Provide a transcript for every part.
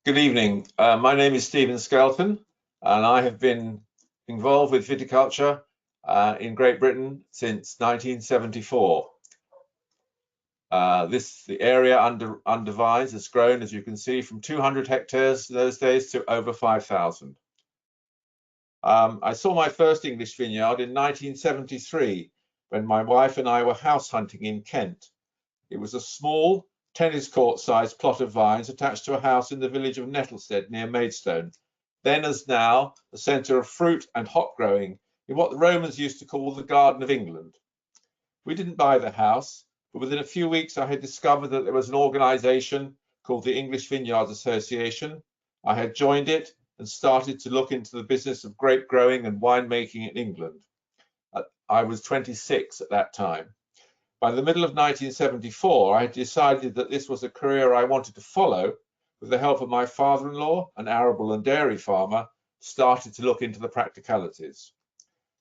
Good evening. My name is Stephen Skelton, and I have been involved with viticulture in Great Britain since 1974. The area under vines has grown, as you can see, from 200 hectares those days to over 5,000. I saw my first English vineyard in 1973 when my wife and I were house hunting in Kent. It was a small tennis court sized plot of vines attached to a house in the village of Nettlestead near Maidstone, then as now the centre of fruit and hop growing in what the Romans used to call the Garden of England. We didn't buy the house, but within a few weeks I had discovered that there was an organisation called the English Vineyards Association. I had joined it and started to look into the business of grape growing and winemaking in England. I was 26 at that time. By the middle of 1974, I had decided that this was a career I wanted to follow. With the help of my father-in-law, an arable and dairy farmer, started to look into the practicalities.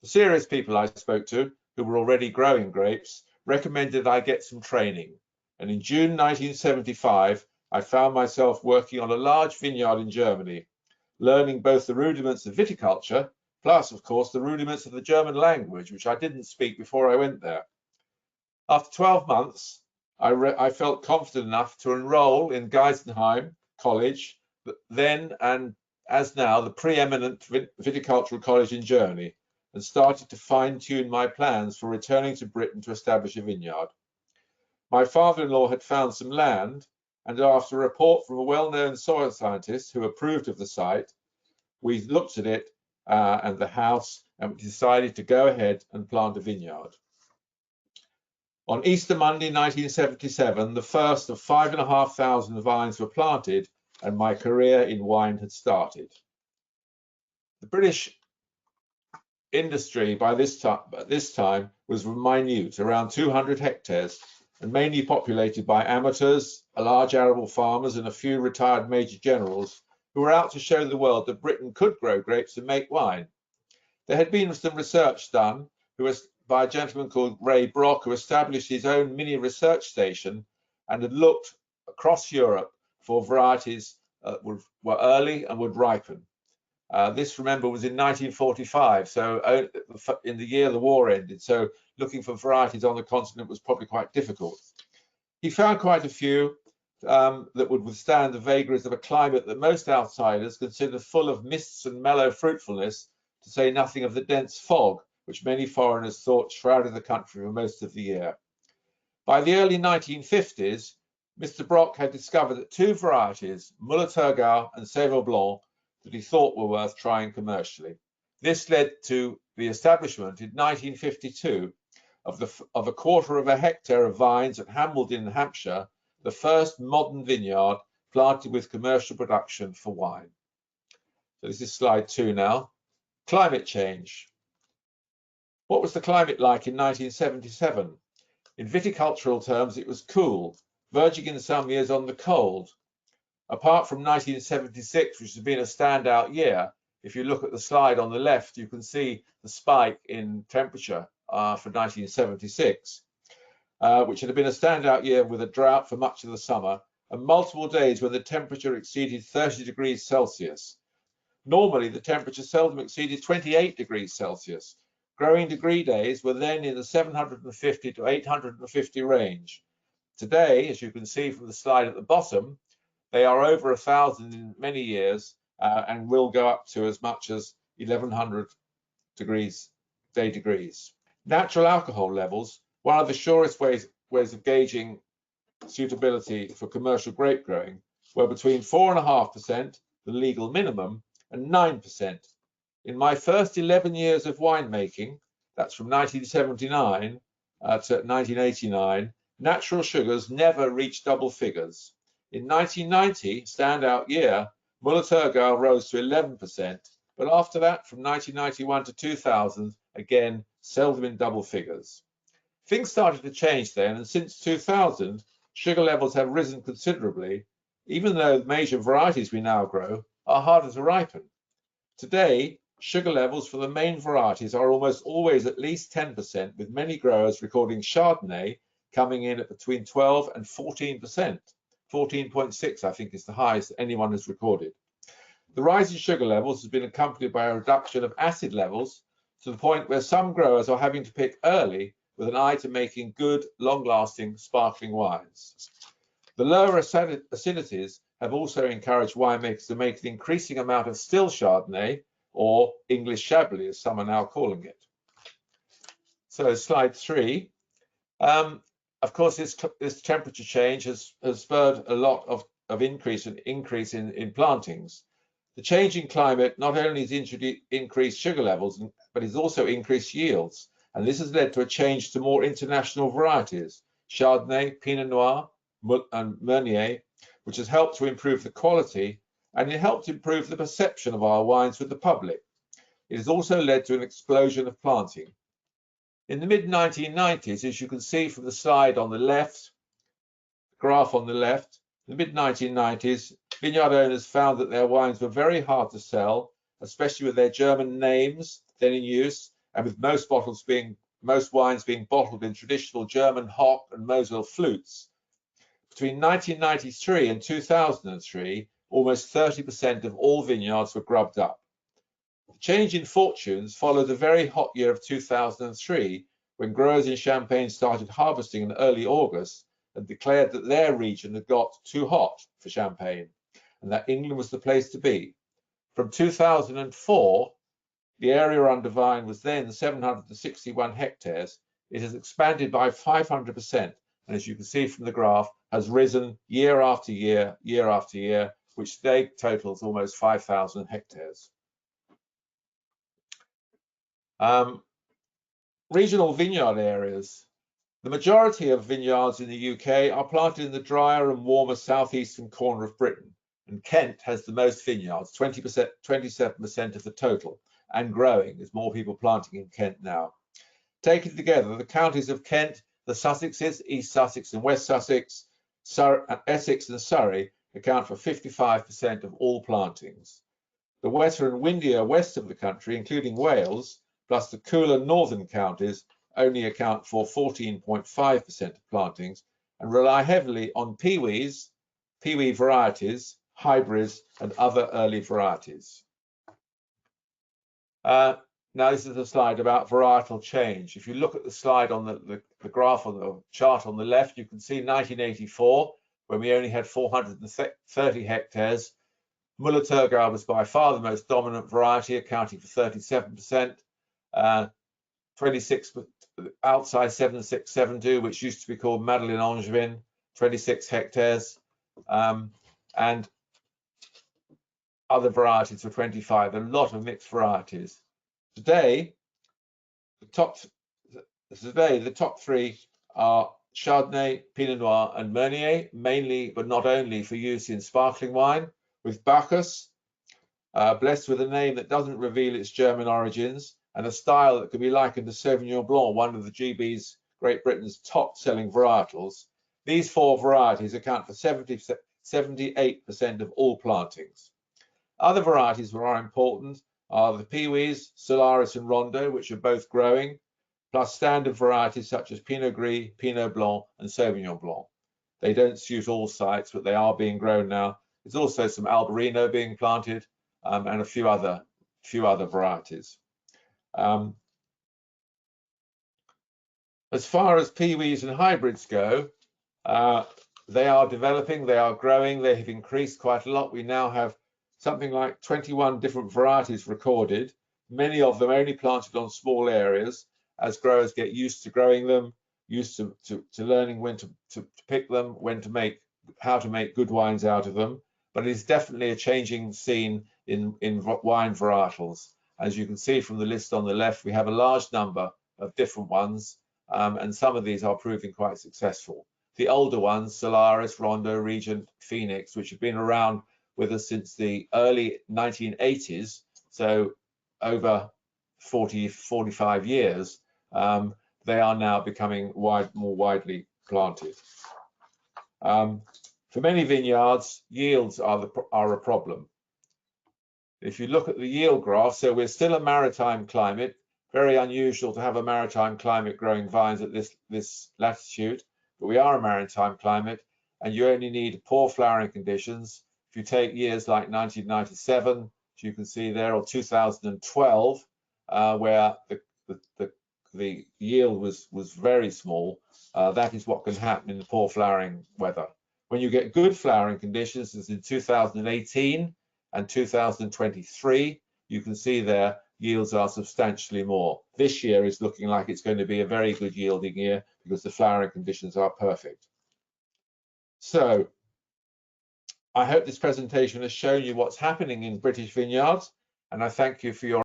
The serious people I spoke to, who were already growing grapes, recommended I get some training. And in June 1975, I found myself working on a large vineyard in Germany, learning both the rudiments of viticulture, plus, of course, the rudiments of the German language, which I didn't speak before I went there. After 12 months, I felt confident enough to enroll in Geisenheim College, then and as now the preeminent viticultural college in Germany, and started to fine-tune my plans for returning to Britain to establish a vineyard. My father-in-law had found some land, and after a report from a well-known soil scientist who approved of the site, we looked at it and the house and decided to go ahead and plant a vineyard. On Easter Monday 1977, the first of 5,500 vines were planted and my career in wine had started. The British industry by this time was minute, around 200 hectares, and mainly populated by amateurs, large arable farmers, and a few retired major generals who were out to show the world that Britain could grow grapes and make wine. There had been some research done by a gentleman called Ray Brock, who established his own mini research station and had looked across Europe for varieties that were early and would ripen. This, remember, was in 1945, so in the year the war ended, so looking for varieties on the continent was probably quite difficult. He found quite a few that would withstand the vagaries of a climate that most outsiders consider full of mists and mellow fruitfulness, to say nothing of the dense fog which many foreigners thought shrouded the country for most of the year. By the early 1950s, Mr. Brock had discovered that two varieties, Müller-Thurgau and Sèvres Blanc, that he thought were worth trying commercially. This led to the establishment in 1952 of a quarter of a hectare of vines at Hambledon, Hampshire, the first modern vineyard planted with commercial production for wine. So this is slide 2 now. Climate change. What was the climate like in 1977? In viticultural terms, it was cool, verging in some years on the cold. Apart from 1976, which has been a standout year, if you look at the slide on the left, you can see the spike in temperature for 1976, which had been a standout year with a drought for much of the summer and multiple days when the temperature exceeded 30 degrees Celsius. Normally, the temperature seldom exceeded 28 degrees Celsius. Growing degree days were then in the 750 to 850 range. Today, as you can see from the slide at the bottom, they are over 1,000 in many years and will go up to as much as 1,100 degrees. Natural alcohol levels, one of the surest ways of gauging suitability for commercial grape growing, were between 4.5%, the legal minimum, and 9%. In my first 11 years of winemaking, that's from 1979 to 1989, natural sugars never reached double figures. In 1990, standout year, Müller-Thurgau rose to 11%, but after that, from 1991 to 2000, again, seldom in double figures. Things started to change then, and since 2000, sugar levels have risen considerably, even though major varieties we now grow are harder to ripen. Today, sugar levels for the main varieties are almost always at least 10%, with many growers recording Chardonnay coming in at between 12 and 14%. 14.6, I think, is the highest anyone has recorded. The rise in sugar levels has been accompanied by a reduction of acid levels to the point where some growers are having to pick early with an eye to making good, long-lasting, sparkling wines. The lower acidities have also encouraged winemakers to make an increasing amount of still Chardonnay, or English Chablis, as some are now calling it. So slide 3. Of course, this temperature change has spurred a lot of increase in plantings. The changing climate not only has increased sugar levels, but has also increased yields. And this has led to a change to more international varieties, Chardonnay, Pinot Noir, and Meunier, which has helped to improve the quality, and it helped improve the perception of our wines with the public. It has also led to an explosion of planting. In the mid-1990s, as you can see from the slide on the left, graph on the left, in the mid-1990s, vineyard owners found that their wines were very hard to sell, especially with their German names then in use, and with most wines being bottled in traditional German hock and Mosel flutes. Between 1993 and 2003, almost 30% of all vineyards were grubbed up. The change in fortunes followed a very hot year of 2003, when growers in Champagne started harvesting in early August and declared that their region had got too hot for Champagne, and that England was the place to be. From 2004, the area under vine was then 761 hectares. It has expanded by 500%, and as you can see from the graph, has risen year after year, year after year, which today totals almost 5,000 hectares. Regional vineyard areas. The majority of vineyards in the UK are planted in the drier and warmer southeastern corner of Britain, and Kent has the most vineyards, 27% of the total, and growing. There's more people planting in Kent now. Taken together, the counties of Kent, the Sussexes, East Sussex and West Sussex, Essex and Surrey account for 55% of all plantings. The wetter and windier west of the country, including Wales, plus the cooler northern counties, only account for 14.5% of plantings and rely heavily on peewee varieties, hybrids, and other early varieties. Now this is a slide about varietal change. If you look at the slide on the graph on the chart on the left, you can see 1984, when we only had 430 hectares. Müller-Thurgau was by far the most dominant variety, accounting for 37%. 26 outside 7672, which used to be called Madeleine Angevin, 26 hectares, and other varieties were 25. A lot of mixed varieties. Today, the top three are Chardonnay, Pinot Noir, and Meunier, mainly but not only for use in sparkling wine, with Bacchus, blessed with a name that doesn't reveal its German origins, and a style that can be likened to Sauvignon Blanc, one of the GB's Great Britain's top-selling varietals. These four varieties account for 78% of all plantings. Other varieties that are important are the peewees, Solaris and Rondo, which are both growing, plus standard varieties such as Pinot Gris, Pinot Blanc, and Sauvignon Blanc. They don't suit all sites, but they are being grown now. There's also some Albarino being planted, and a few other varieties. As far as peewees and hybrids go, they are developing, they are growing, they have increased quite a lot. We now have something like 21 different varieties recorded, many of them only planted on small areas, as growers get used to growing them, used to learning when to pick them, how to make good wines out of them. But it is definitely a changing scene in wine varietals. As you can see from the list on the left, we have a large number of different ones, and some of these are proving quite successful. The older ones, Solaris, Rondo, Regent, Phoenix, which have been around with us since the early 1980s, so over 45 years, they are now becoming more widely planted. For many vineyards, yields are a problem. If you look at the yield graph, so we're still a maritime climate, very unusual to have a maritime climate growing vines at this latitude, but we are a maritime climate, and you only need poor flowering conditions. If you take years like 1997, as you can see there, or 2012, where the yield was very small, that is what can happen in the poor flowering weather. When you get good flowering conditions, as in 2018 and 2023, you can see there yields are substantially more. This year is looking like it's going to be a very good yielding year because the flowering conditions are perfect. So I hope this presentation has shown you what's happening in British vineyards, and I thank you for your